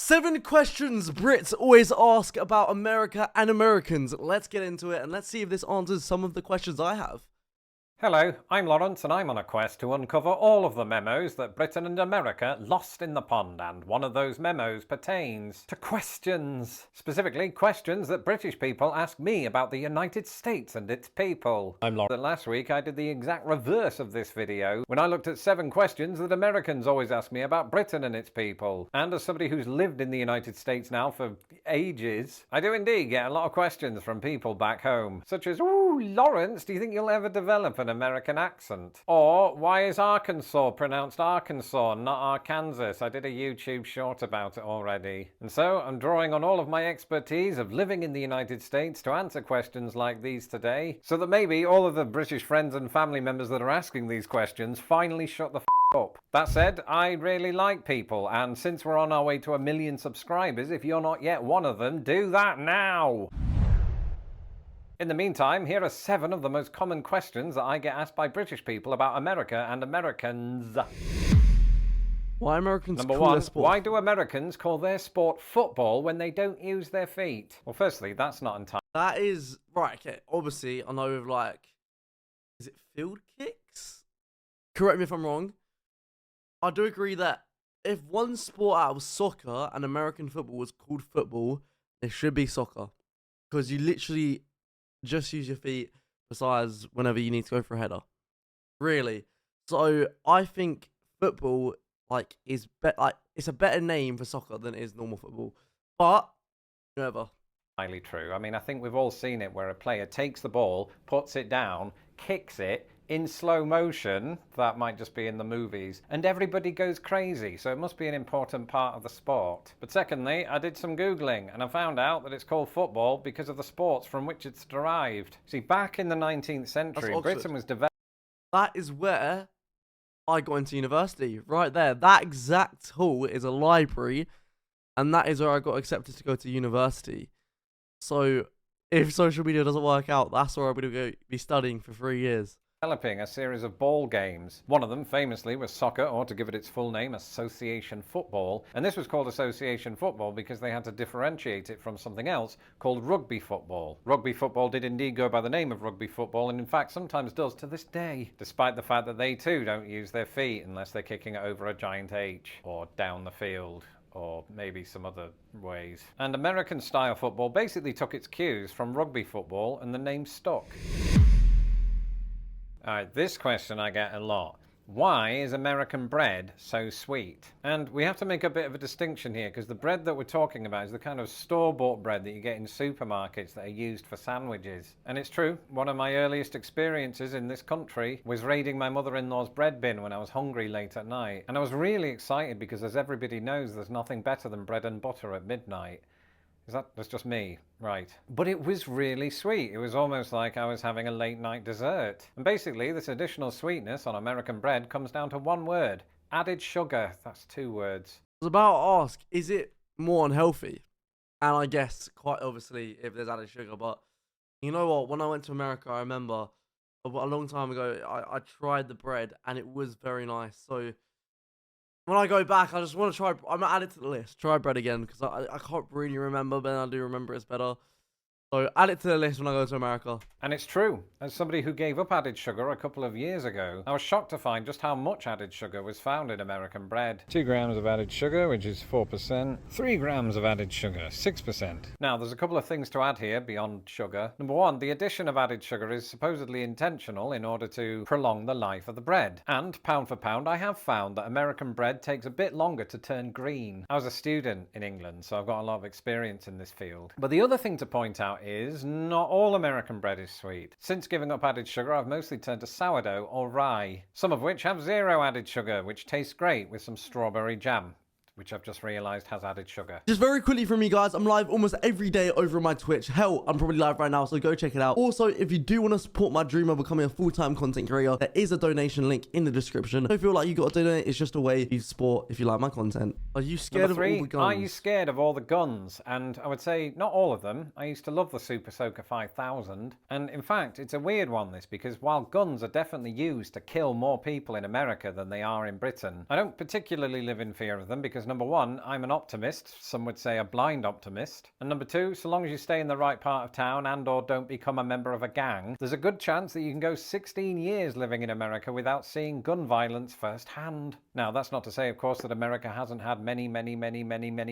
7 questions Brits always ask about America and Americans. Let's get into it and let's see if this answers some of the questions I have. Hello, I'm Lawrence and I'm on a quest to uncover all of the memos that Britain and America lost in the pond, and one of those memos pertains to questions. Specifically, questions that British people ask me about the United States and its people. I'm Lawrence. Last week I did the exact reverse of this video when I looked at 7 questions that Americans always ask me about Britain and its people. And as somebody who's lived in the United States now for ages, I do indeed get a lot of questions from people back home, such as, "Ooh, Lawrence, do you think you'll ever develop an American accent?" Or, "Why is Arkansas pronounced Arkansas, not Arkansas?" I did a YouTube short about it already. And so I'm drawing on all of my expertise of living in the United States to answer questions like these today, so that maybe all of the British friends and family members that are asking these questions finally shut the up. That said, I really like people, and since we're on our way to 1 million subscribers, if you're not yet one of them, do that now! In the meantime, here are 7 of the most common questions that I get asked by British people about America and Americans. Why Americans Number call 1, their sport? why do Americans call their sport football when they don't use their feet? Well, firstly, that's not entirely. That is right. Okay, obviously I know with is it field kicks? Correct me if I'm wrong. I do agree that if one sport out was soccer and American football was called football, it should be soccer, because you literally just use your feet besides whenever you need to go for a header. Really. So I think football is it's a better name for soccer than it is normal football. But whatever. Highly true. I mean, I think we've all seen it where a player takes the ball, puts it down, kicks it in slow motion. That might just be in the movies, and everybody goes crazy, so it must be an important part of the sport. But secondly, I did some Googling and I found out that it's called football because of the sports from which it's derived. See, back in the 19th century, Britain was developed. That is where I got into university, right there. That exact hall is a library, and that is where I got accepted to go to university. So if social media doesn't work out, that's where I'm going to be studying for 3 years. Developing a series of ball games. One of them famously was soccer, or to give it its full name, association football. And this was called association football because they had to differentiate it from something else called rugby football. Rugby football did indeed go by the name of rugby football, and in fact sometimes does to this day, despite the fact that they too don't use their feet unless they're kicking it over a giant H or down the field, or maybe some other ways. And American style football basically took its cues from rugby football, and the name stuck. Alright, this question I get a lot. Why is American bread so sweet? And we have to make a bit of a distinction here, because the bread that we're talking about is the kind of store-bought bread that you get in supermarkets that are used for sandwiches. And it's true, one of my earliest experiences in this country was raiding my mother-in-law's bread bin when I was hungry late at night. And I was really excited because, as everybody knows, there's nothing better than bread and butter at midnight. That's just me, right? But it was really sweet. It was almost like I was having a late night dessert. And basically, this additional sweetness on American bread comes down to one word: added sugar. That's 2 words. I was about to ask, is it more unhealthy? And I guess, quite obviously, if there's added sugar. But you know what? When I went to America, I remember a long time ago, I tried the bread and it was very nice. So when I go back, I just want to try. I'm gonna add it to the list. Try bread again, because I can't really remember, but I do remember it's better. So add it to the list when I go to America. And it's true. As somebody who gave up added sugar a couple of years ago, I was shocked to find just how much added sugar was found in American bread. 2 grams of added sugar, which is 4%. 3 grams of added sugar, 6%. Now, there's a couple of things to add here beyond sugar. Number 1, the addition of added sugar is supposedly intentional in order to prolong the life of the bread. And, pound for pound, I have found that American bread takes a bit longer to turn green. I was a student in England, so I've got a lot of experience in this field. But the other thing to point out is not all American bread is sweet. Since giving up added sugar, I've mostly turned to sourdough or rye, some of which have 0 added sugar, which tastes great with some strawberry jam, which I've just realised has added sugar. Just very quickly from me, guys, I'm live almost every day over on my Twitch. Hell, I'm probably live right now, so go check it out. Also, if you do want to support my dream of becoming a full-time content creator, there is a donation link in the description. Don't feel like you got to donate. It's just a way you support if you like my content. Are you scared of all the guns? Are you scared of all the guns? And I would say not all of them. I used to love the Super Soaker 5000. And in fact, it's a weird one, this, because while guns are definitely used to kill more people in America than they are in Britain, I don't particularly live in fear of them because because number one, I'm an optimist, some would say a blind optimist, and number two, so long as you stay in the right part of town and or don't become a member of a gang, there's a good chance that you can go 16 years living in America without seeing gun violence firsthand. Now, that's not to say, of course, that America hasn't had many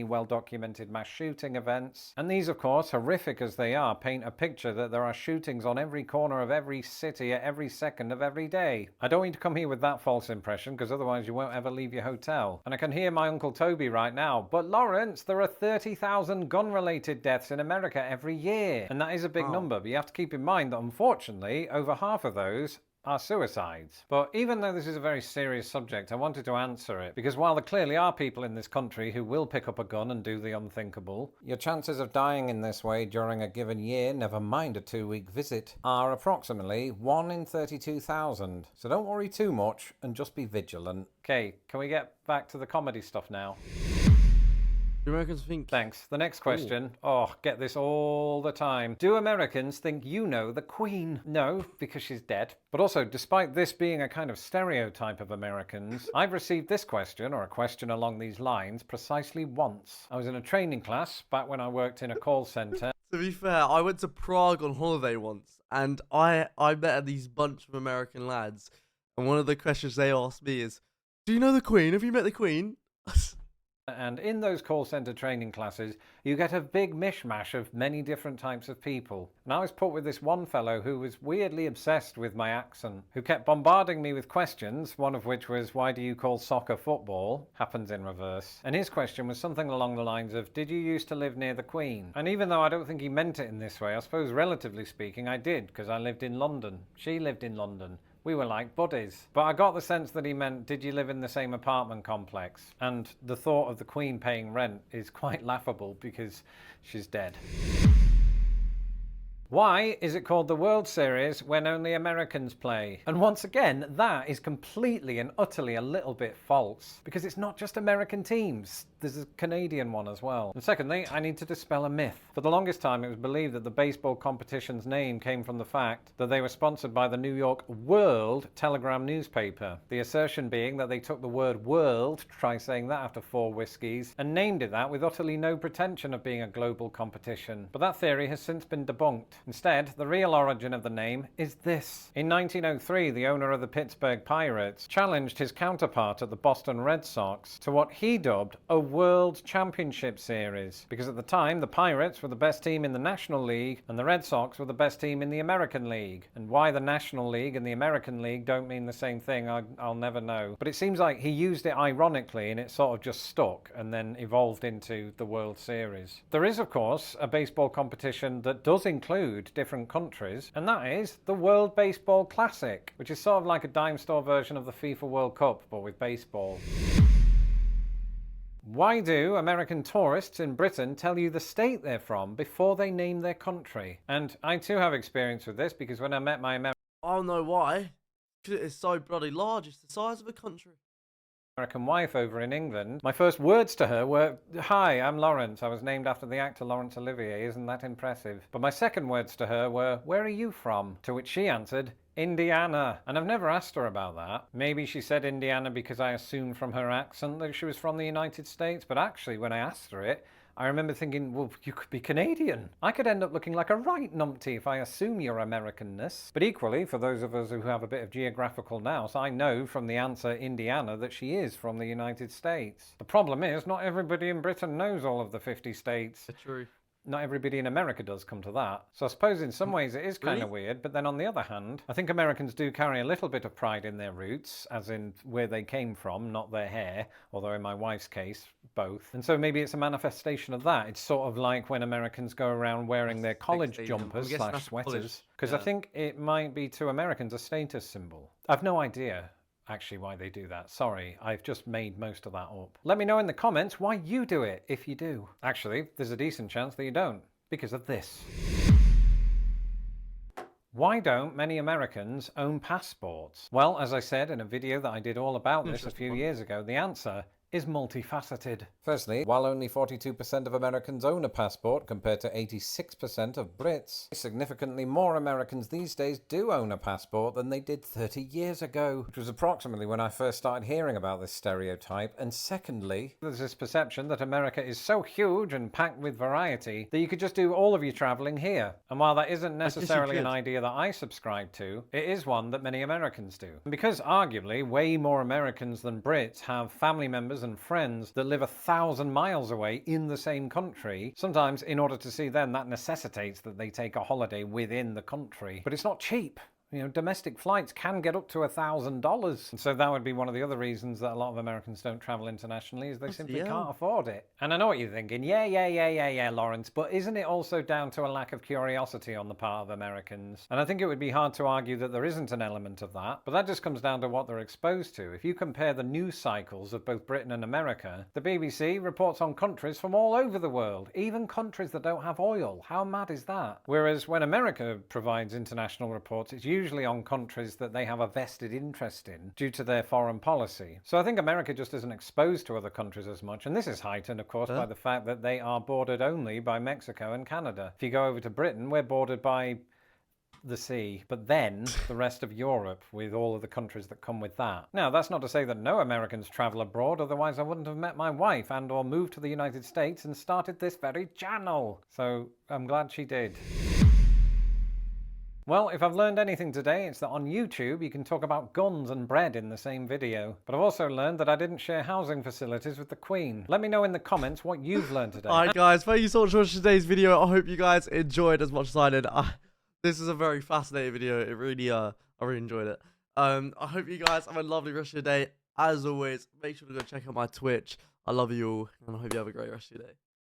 well-documented mass shooting events, and these, of course, horrific as they are, paint a picture that there are shootings on every corner of every city at every second of every day. I don't need to come here with that false impression, because otherwise you won't ever leave your hotel. And I can hear my Uncle Toby right now, but Lawrence, there are 30,000 gun-related deaths in America every year, and that is a big number, but you have to keep in mind that unfortunately, over half of those are suicides. But even though this is a very serious subject, I wanted to answer it, because while there clearly are people in this country who will pick up a gun and do the unthinkable, your chances of dying in this way during a given year, never mind a 2-week visit, are approximately 1 in 32,000. So don't worry too much and just be vigilant. Okay, can we get back to the comedy stuff now? Do Americans think... Thanks. The next question. Oh, get this all the time. Do Americans think you know the Queen? No, because she's dead. But also, despite this being a kind of stereotype of Americans, I've received this question, or a question along these lines, precisely once. I was in a training class back when I worked in a call centre. To be fair, I went to Prague on holiday once, and I met these bunch of American lads, and one of the questions they asked me is, do you know the Queen? Have you met the Queen? And in those call centre training classes, you get a big mishmash of many different types of people. And I was put with this one fellow who was weirdly obsessed with my accent, who kept bombarding me with questions, one of which was, why do you call soccer football? Happens in reverse. And his question was something along the lines of, did you used to live near the Queen? And even though I don't think he meant it in this way, I suppose relatively speaking I did, because I lived in London. She lived in London. We were like buddies. But I got the sense that he meant, did you live in the same apartment complex? And the thought of the Queen paying rent is quite laughable because she's dead. Why is it called the World Series when only Americans play? And once again, that is completely and utterly a little bit false, because it's not just American teams. There's a Canadian one as well. And secondly, I need to dispel a myth. For the longest time, it was believed that the baseball competition's name came from the fact that they were sponsored by the New York World Telegram newspaper. The assertion being that they took the word world, try saying that after 4 whiskeys, and named it that with utterly no pretension of being a global competition. But that theory has since been debunked. Instead, the real origin of the name is this. In 1903, the owner of the Pittsburgh Pirates challenged his counterpart at the Boston Red Sox to what he dubbed a World Championship Series, because at the time the Pirates were the best team in the National League and the Red Sox were the best team in the American League. And why the National League and the American League don't mean the same thing, I'll never know. But it seems like he used it ironically and it sort of just stuck and then evolved into the World Series. There is, of course, a baseball competition that does include different countries, and that is the World Baseball Classic, which is sort of like a dime store version of the FIFA World Cup, but with baseball. Why do American tourists in Britain tell you the state they're from before they name their country? And I too have experience with this, because when I met my I don't know why. It's so bloody large. It's the size of a country. American wife over in England, my first words to her were, "Hi, I'm Lawrence. I was named after the actor Laurence Olivier. Isn't that impressive?" But my second words to her were, "Where are you from?" To which she answered, "Indiana." And I've never asked her about that. Maybe she said Indiana because I assumed from her accent that she was from the United States, but actually when I asked her it, I remember thinking, well, you could be Canadian. I could end up looking like a right numpty if I assume your Americanness. But equally, for those of us who have a bit of geographical nous, I know from the answer Indiana that she is from the United States. The problem is, not everybody in Britain knows all of the 50 states. True. Not everybody in America does come to that. So I suppose in some ways it is kind of weird, but then on the other hand, I think Americans do carry a little bit of pride in their roots, as in where they came from, not their hair, although in my wife's case, both. And so maybe it's a manifestation of that. It's sort of like when Americans go around wearing their college jumpers / sweaters, because I think it might be to Americans a status symbol. I've no idea actually why they do that. Sorry, I've just made most of that up. Let me know in the comments why you do it, if you do. Actually, there's a decent chance that you don't, because of this. Why don't many Americans own passports? Well, as I said in a video that I did all about this a few years ago, the answer is multifaceted. Firstly, while only 42% of Americans own a passport compared to 86% of Brits, significantly more Americans these days do own a passport than they did 30 years ago, which was approximately when I first started hearing about this stereotype. And secondly, there's this perception that America is so huge and packed with variety that you could just do all of your travelling here. And while that isn't necessarily an idea that I subscribe to, it is one that many Americans do. And because arguably way more Americans than Brits have family members and friends that live 1,000 miles away in the same country, sometimes in order to see them that necessitates that they take a holiday within the country. But it's not cheap. You know, domestic flights can get up to $1,000. And so that would be one of the other reasons that a lot of Americans don't travel internationally, is they simply can't afford it. And I know what you're thinking. Yeah, Lawrence. But isn't it also down to a lack of curiosity on the part of Americans? And I think it would be hard to argue that there isn't an element of that. But that just comes down to what they're exposed to. If you compare the news cycles of both Britain and America, the BBC reports on countries from all over the world, even countries that don't have oil. How mad is that? Whereas when America provides international reports, it's usually on countries that they have a vested interest in due to their foreign policy. So I think America just isn't exposed to other countries as much, and this is heightened, of course, by the fact that they are bordered only by Mexico and Canada. If you go over to Britain, we're bordered by the sea, but then the rest of Europe with all of the countries that come with that. Now, that's not to say that no Americans travel abroad, otherwise I wouldn't have met my wife and or moved to the United States and started this very channel. So I'm glad she did. Well, if I've learned anything today, it's that on YouTube you can talk about guns and bread in the same video. But I've also learned that I didn't share housing facilities with the Queen. Let me know in the comments what you've learned today. Alright guys, thank you so much for watching today's video. I hope you guys enjoyed as much as I did. This is a very fascinating video. It really, I really enjoyed it. I hope you guys have a lovely rest of your day. As always, make sure to go check out my Twitch. I love you all, and I hope you have a great rest of your day.